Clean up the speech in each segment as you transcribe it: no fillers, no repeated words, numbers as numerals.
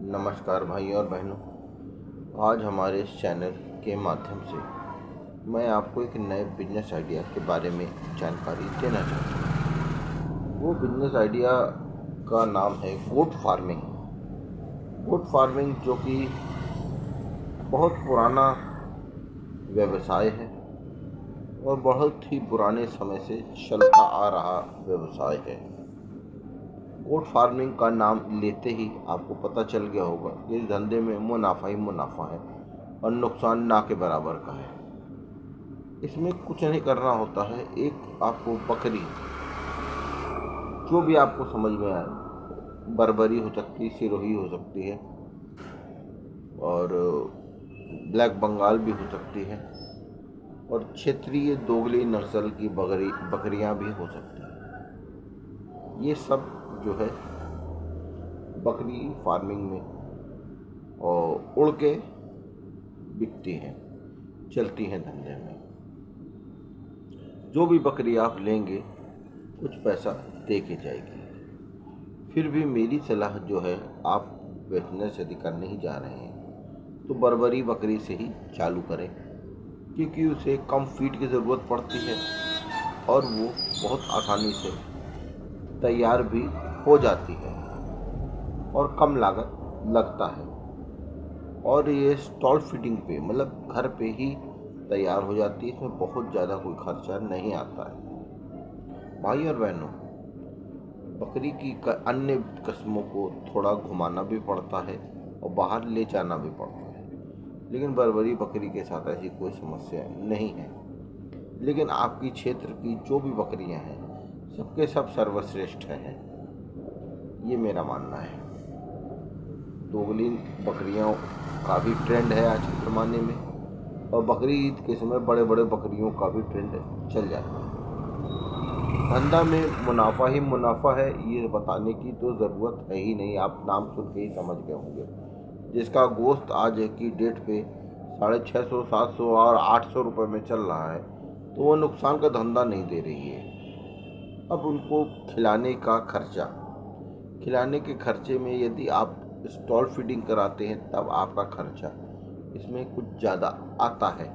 नमस्कार भाई और बहनों। आज हमारे इस चैनल के माध्यम से मैं आपको एक नए बिजनेस आइडिया के बारे में जानकारी देना चाहता हूँ। वो बिजनेस आइडिया का नाम है गोट फार्मिंग। गोट फार्मिंग जो कि बहुत पुराना व्यवसाय है और बहुत ही पुराने समय से चलता आ रहा व्यवसाय है। गोट फार्मिंग का नाम लेते ही आपको पता चल गया होगा कि इस धंधे में मुनाफा ही मुनाफा है और नुकसान ना के बराबर का है। इसमें कुछ नहीं करना होता है। एक आपको बकरी, जो भी आपको समझ में आए, बर्बरी हो सकती है, सिरोही हो सकती है और ब्लैक बंगाल भी हो सकती है और क्षेत्रीय दोगली नस्ल की बकरियां भी हो सकती हैं। ये सब जो है बकरी फार्मिंग में और उड़ के बिकती हैं, चलती हैं धंधे में। जो भी बकरी आप लेंगे कुछ पैसा दे के जाएगी। फिर भी मेरी सलाह जो है, आप बिजनेस यदि करने ही जा रहे हैं तो बर्बरी बकरी से ही चालू करें, क्योंकि उसे कम फीड की ज़रूरत पड़ती है और वो बहुत आसानी से तैयार भी हो जाती है और कम लागत लगता है। और ये स्टॉल फीडिंग पे, मतलब घर पे ही तैयार हो जाती है। इसमें बहुत ज़्यादा कोई खर्चा नहीं आता है। भाई और बहनों, बकरी की अन्य किस्मों को थोड़ा घुमाना भी पड़ता है और बाहर ले जाना भी पड़ता है, लेकिन बर्बरी बकरी के साथ ऐसी कोई समस्या नहीं है। लेकिन आपकी क्षेत्र की जो भी बकरियां हैं, सबके सब सर्वश्रेष्ठ हैं, ये मेरा मानना है। दोगली बकरियों का भी ट्रेंड है आज के ज़माने में, और बकरी ईद के समय बड़े बड़े बकरियों का भी ट्रेंड चल जाता है। धंधा में मुनाफा ही मुनाफा है, ये बताने की तो ज़रूरत है ही नहीं। आप नाम सुन के ही समझ गए होंगे। जिसका गोश्त आज की डेट पे 650, 700 और 800 रुपये में चल रहा है, तो वो नुकसान का धंधा नहीं दे रही है। अब उनको खिलाने के खर्चे में यदि आप स्टॉल फीडिंग कराते हैं तब आपका खर्चा इसमें कुछ ज़्यादा आता है।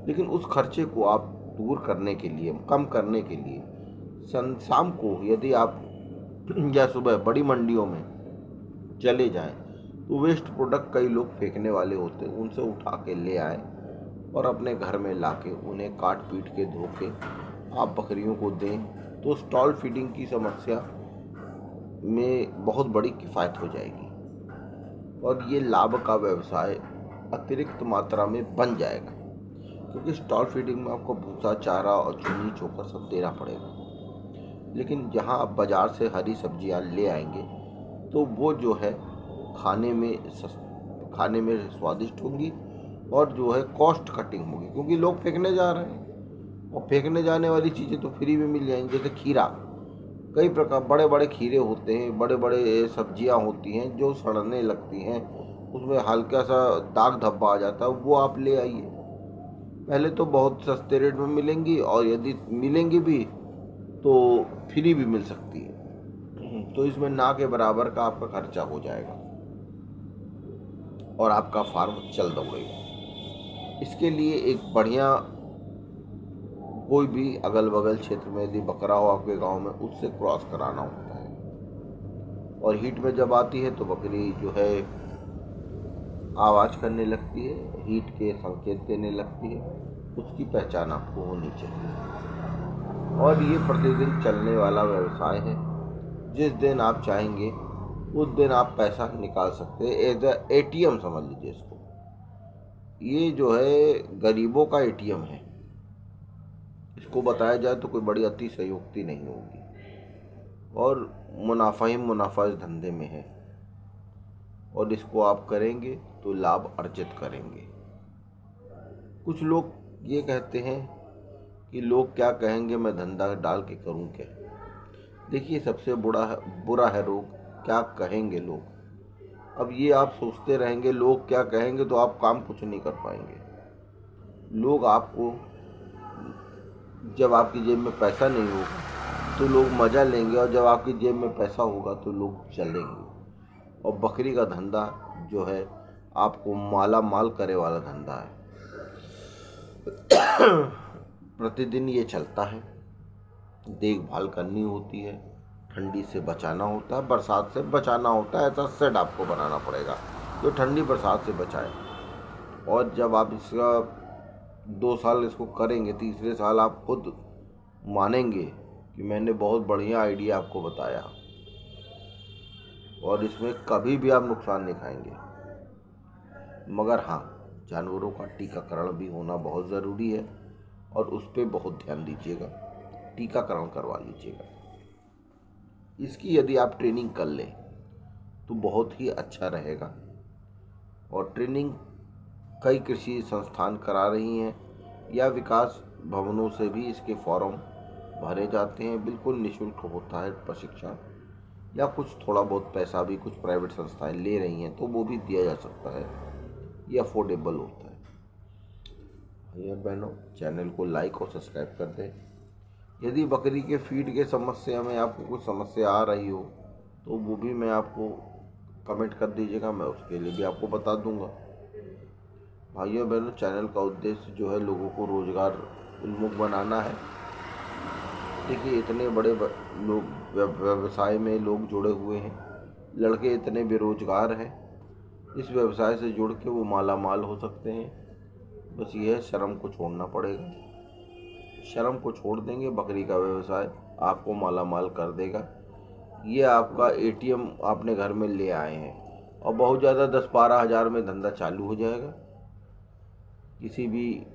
लेकिन उस खर्चे को आप दूर करने के लिए, कम करने के लिए, शाम को यदि आप या सुबह बड़ी मंडियों में चले जाएं तो वेस्ट प्रोडक्ट कई लोग फेंकने वाले होते हैं, उनसे उठा के ले आए और अपने घर में लाके उन्हें काट पीट के धो के आप बकरियों को दें, तो स्टॉल फीडिंग की समस्या में बहुत बड़ी किफ़ायत हो जाएगी और ये लाभ का व्यवसाय अतिरिक्त मात्रा में बन जाएगा। क्योंकि स्टॉल फीडिंग में आपको भूसा, चारा और चुन्नी चोकर सब देना पड़ेगा। लेकिन जहां आप बाज़ार से हरी सब्जियां ले आएंगे तो वो जो है खाने में स्वादिष्ट होंगी और जो है कॉस्ट कटिंग होगी, क्योंकि लोग फेंकने जा रहे हैं और फेंकने जाने वाली चीज़ें तो फ्री में मिल जाएंगी। जैसे खीरा, कई प्रकार बड़े बड़े खीरे होते हैं, बड़े बड़े सब्जियां होती हैं जो सड़ने लगती हैं, उसमें हल्का सा दाग धब्बा आ जाता है, वो आप ले आइए। पहले तो बहुत सस्ते रेट में मिलेंगी और यदि मिलेंगी भी तो फ्री भी मिल सकती है। तो इसमें ना के बराबर का आपका खर्चा हो जाएगा और आपका फार्म चल दौड़ेगा। इसके लिए एक बढ़िया, कोई भी अगल बगल क्षेत्र में यदि बकरा हो आपके गांव में, उससे क्रॉस कराना होता है। और हीट में जब आती है तो बकरी जो है आवाज़ करने लगती है, हीट के संकेत देने लगती है। उसकी पहचान आपको होनी चाहिए। और ये प्रतिदिन चलने वाला व्यवसाय है। जिस दिन आप चाहेंगे उस दिन आप पैसा निकाल सकते हैं। एज अ ATM समझ लीजिए इसको। ये जो है गरीबों का ATM है। इसको बताया जाए तो कोई बड़ी अतिशयोक्ति नहीं होगी और मुनाफा ही मुनाफा इस धंधे में है और इसको आप करेंगे तो लाभ अर्जित करेंगे। कुछ लोग ये कहते हैं कि लोग क्या कहेंगे, मैं धंधा डाल के करूं क्या। देखिए, सबसे बुरा है रोग, क्या कहेंगे लोग। अब ये आप सोचते रहेंगे लोग क्या कहेंगे तो आप काम कुछ नहीं कर पाएंगे। लोग आपको, जब आपकी जेब में पैसा नहीं होगा तो लोग मज़ा लेंगे और जब आपकी जेब में पैसा होगा तो लोग चलेंगे। और बकरी का धंधा जो है आपको माला माल करे वाला धंधा है। प्रतिदिन ये चलता है, देखभाल करनी होती है, ठंडी से बचाना होता है, बरसात से बचाना होता है। ऐसा सेट आपको बनाना पड़ेगा जो ठंडी बरसात से बचाए। और जब आप इसका 2 साल इसको करेंगे, तीसरे साल आप खुद मानेंगे कि मैंने बहुत बढ़िया आइडिया आपको बताया, और इसमें कभी भी आप नुकसान नहीं खाएंगे। मगर हाँ, जानवरों का टीकाकरण भी होना बहुत ज़रूरी है और उस पर बहुत ध्यान दीजिएगा, टीकाकरण करवा लीजिएगा। इसकी यदि आप ट्रेनिंग कर लें तो बहुत ही अच्छा रहेगा। और ट्रेनिंग कई कृषि संस्थान करा रही हैं या विकास भवनों से भी इसके फॉर्म भरे जाते हैं। बिल्कुल निःशुल्क होता है प्रशिक्षण, या कुछ थोड़ा बहुत पैसा भी कुछ प्राइवेट संस्थाएं ले रही हैं तो वो भी दिया जा सकता है, ये अफोर्डेबल होता है। भैया बहनों, चैनल को लाइक और सब्सक्राइब कर दें। यदि बकरी के फीड के समस्या में आपको कुछ समस्या आ रही हो तो वो भी मैं आपको कमेंट कर दीजिएगा, मैं उसके लिए भी आपको बता दूंगा। भाइयों बहनों, चैनल का उद्देश्य जो है लोगों को रोजगार उन्मुख बनाना है। देखिए, इतने बड़े लोग व्यवसाय में लोग जुड़े हुए हैं, लड़के इतने बेरोजगार हैं, इस व्यवसाय से जुड़ के वो माला माल हो सकते हैं। बस ये शर्म को छोड़ना पड़ेगा। शर्म को छोड़ देंगे, बकरी का व्यवसाय आपको माला माल कर देगा। ये आपका एटीएम आपने घर में ले आए हैं और बहुत ज़्यादा 10-12 हज़ार में धंधा चालू हो जाएगा। किसी भी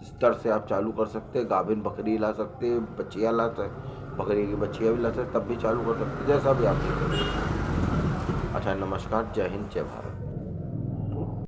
स्तर से आप चालू कर सकते हैं। गाभिन बकरी ला सकते हैं, बच्चियाँ ला सकते, बकरी की बच्चियाँ भी ला सकते, तब भी चालू कर सकते, जैसा भी आप देखें। अच्छा, नमस्कार, जय हिंद, जय भारत।